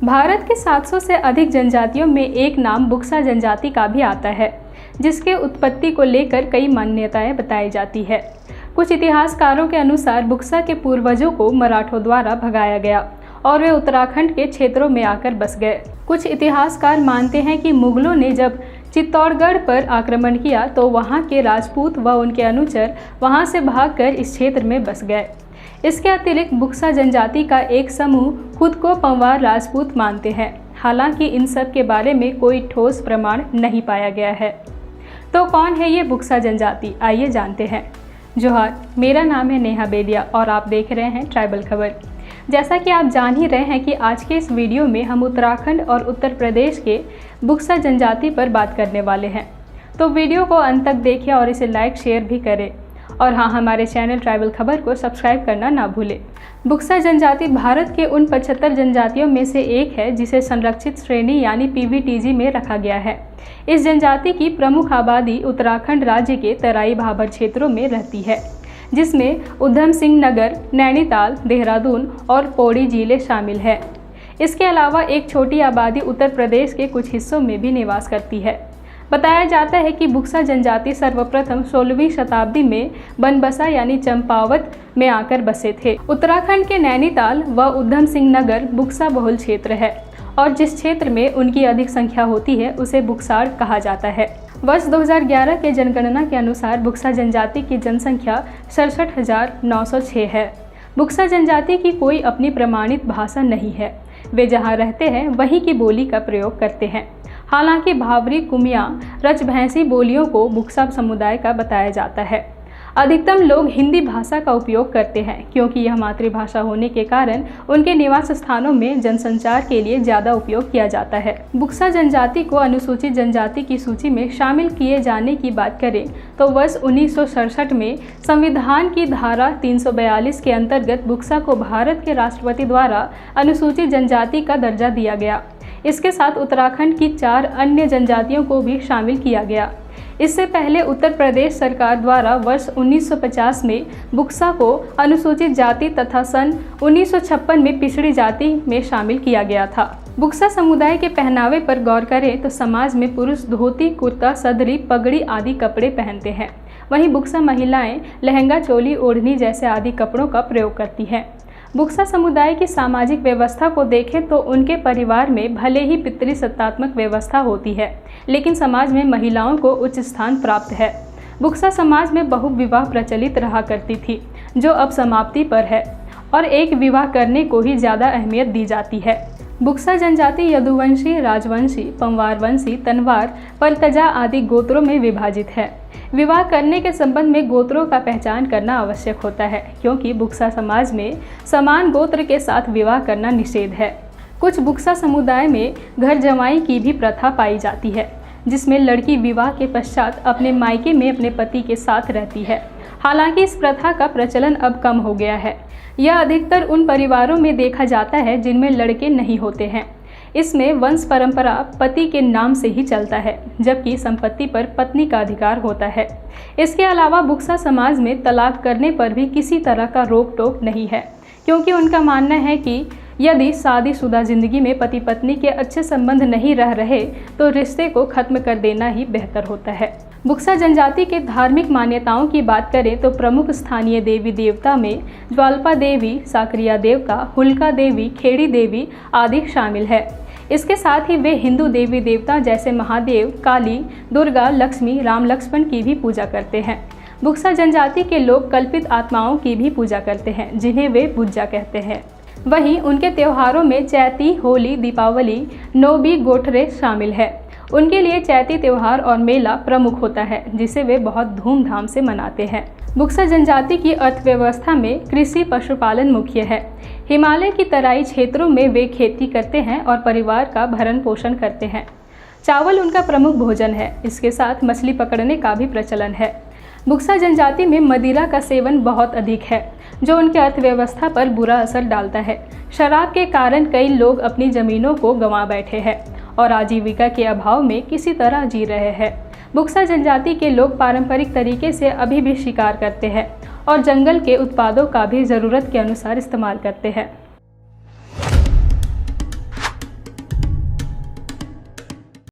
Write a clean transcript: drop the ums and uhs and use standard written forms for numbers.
भारत के 700 से अधिक जनजातियों में एक नाम बुक्सा जनजाति का भी आता है, जिसके उत्पत्ति को लेकर कई मान्यताएं बताई जाती है। कुछ इतिहासकारों के अनुसार बुक्सा के पूर्वजों को मराठों द्वारा भगाया गया और वे उत्तराखंड के क्षेत्रों में आकर बस गए। कुछ इतिहासकार मानते हैं कि मुगलों ने जब चित्तौड़गढ़ पर आक्रमण किया तो वहां के राजपूत व उनके अनुचर वहां से भागकर इस क्षेत्र में बस गए। इसके अतिरिक्त बुक्सा जनजाति का एक समूह खुद को पंवार राजपूत मानते हैं। हालांकि इन सब के बारे में कोई ठोस प्रमाण नहीं पाया गया है। तो कौन है ये बुक्सा जनजाति, आइए जानते हैं। जोहार, मेरा नाम है नेहा बेदिया और आप देख रहे हैं ट्राइबल खबर। जैसा कि आप जान ही रहे हैं कि आज के इस वीडियो में हम उत्तराखंड और उत्तर प्रदेश के बुक्सा जनजाति पर बात करने वाले हैं। तो वीडियो को अंत तक देखें और इसे लाइक शेयर भी करें। और हाँ, हमारे चैनल ट्राइबल खबर को सब्सक्राइब करना ना भूलें। बुक्सा जनजाति भारत के उन 75 जनजातियों में से एक है जिसे संरक्षित श्रेणी यानी PVTG में रखा गया है। इस जनजाति की प्रमुख आबादी उत्तराखंड राज्य के तराई भाबर क्षेत्रों में रहती है, जिसमें ऊधम सिंह नगर, नैनीताल, देहरादून और पौड़ी जिले शामिल है। इसके अलावा एक छोटी आबादी उत्तर प्रदेश के कुछ हिस्सों में भी निवास करती है। बताया जाता है कि बुक्सा जनजाति सर्वप्रथम 16वीं शताब्दी में बनबसा यानी चंपावत में आकर बसे थे। उत्तराखंड के नैनीताल व ऊधम सिंह नगर बुक्सा बहुल क्षेत्र है और जिस क्षेत्र में उनकी अधिक संख्या होती है उसे बुक्साड़ कहा जाता है। वर्ष 2011 के जनगणना के अनुसार बुक्सा जनजाति की जनसंख्या 67,906 है। बुक्सा जनजाति की कोई अपनी प्रमाणित भाषा नहीं है। वे जहाँ रहते हैं वहीं की बोली का प्रयोग करते हैं। हालांकि भावरी, कुमिया, रजभैंसी बोलियों को बुक्सा समुदाय का बताया जाता है। अधिकतम लोग हिंदी भाषा का उपयोग करते हैं क्योंकि यह मातृभाषा होने के कारण उनके निवास स्थानों में जनसंचार के लिए ज़्यादा उपयोग किया जाता है। बुक्सा जनजाति को अनुसूचित जनजाति की सूची में शामिल किए जाने की बात करें तो वर्ष 1967 में संविधान की धारा 342 के अंतर्गत बुक्सा को भारत के राष्ट्रपति द्वारा अनुसूचित जनजाति का दर्जा दिया गया। इसके साथ उत्तराखंड की 4 अन्य जनजातियों को भी शामिल किया गया। इससे पहले उत्तर प्रदेश सरकार द्वारा वर्ष 1950 में बुक्सा को अनुसूचित जाति तथा सन 1956 में पिछड़ी जाति में शामिल किया गया था। बुक्सा समुदाय के पहनावे पर गौर करें तो समाज में पुरुष धोती, कुर्ता, सदरी, पगड़ी आदि कपड़े पहनते हैं। वहीं बुक्सा महिलाएं लहंगा, चोली, ओढ़नी जैसे आदि कपड़ों का प्रयोग करती हैं। बुक्सा समुदाय की सामाजिक व्यवस्था को देखें तो उनके परिवार में भले ही पितृसत्तात्मक व्यवस्था होती है, लेकिन समाज में महिलाओं को उच्च स्थान प्राप्त है। बुक्सा समाज में बहुविवाह प्रचलित रहा करती थी, जो अब समाप्ति पर है और एक विवाह करने को ही ज़्यादा अहमियत दी जाती है। बुक्सा जनजाति यदुवंशी, राजवंशी, पंवारवंशी, तनवार, परतजा आदि गोत्रों में विभाजित है। विवाह करने के संबंध में गोत्रों का पहचान करना आवश्यक होता है क्योंकि बुक्सा समाज में समान गोत्र के साथ विवाह करना निषेध है। कुछ बुक्सा समुदाय में घर जमाई की भी प्रथा पाई जाती है, जिसमें लड़की विवाह के पश्चात अपने मायके में अपने पति के साथ रहती है। हालांकि इस प्रथा का प्रचलन अब कम हो गया है। यह अधिकतर उन परिवारों में देखा जाता है जिनमें लड़के नहीं होते हैं। इसमें वंश परंपरा पति के नाम से ही चलता है, जबकि संपत्ति पर पत्नी का अधिकार होता है। इसके अलावा बुक्सा समाज में तलाक करने पर भी किसी तरह का रोक टोक नहीं है, क्योंकि उनका मानना है कि यदि शादीशुदा जिंदगी में पति पत्नी के अच्छे संबंध नहीं रह रहे तो रिश्ते को खत्म कर देना ही बेहतर होता है। बुक्सा जनजाति के धार्मिक मान्यताओं की बात करें तो प्रमुख स्थानीय देवी देवता में ज्वाल्पा देवी, साकरिया देवता, हुल्का देवी, खेड़ी देवी आदि शामिल है। इसके साथ ही वे हिंदू देवी देवता जैसे महादेव, काली, दुर्गा, लक्ष्मी, राम लक्ष्मण की भी पूजा करते हैं। बुक्सा जनजाति के लोग कल्पित आत्माओं की भी पूजा करते हैं, जिन्हें वे बुज्जा कहते हैं। वहीं उनके त्योहारों में चैती, होली, दीपावली, नोबी, गोठरे शामिल है। उनके लिए चैती त्यौहार और मेला प्रमुख होता है, जिसे वे बहुत धूमधाम से मनाते हैं। बुक्सा जनजाति की अर्थव्यवस्था में कृषि, पशुपालन मुख्य है। हिमालय की तराई क्षेत्रों में वे खेती करते हैं और परिवार का भरण पोषण करते हैं। चावल उनका प्रमुख भोजन है। इसके साथ मछली पकड़ने का भी प्रचलन है। बुक्सा जनजाति में मदिरा का सेवन बहुत अधिक है, जो उनकी अर्थव्यवस्था पर बुरा असर डालता है। शराब के कारण कई लोग अपनी ज़मीनों को गंवा बैठे हैं और आजीविका के अभाव में किसी तरह जी रहे हैं। बुक्सा जनजाति के लोग पारंपरिक तरीके से अभी भी शिकार करते हैं और जंगल के उत्पादों का भी ज़रूरत के अनुसार इस्तेमाल करते हैं।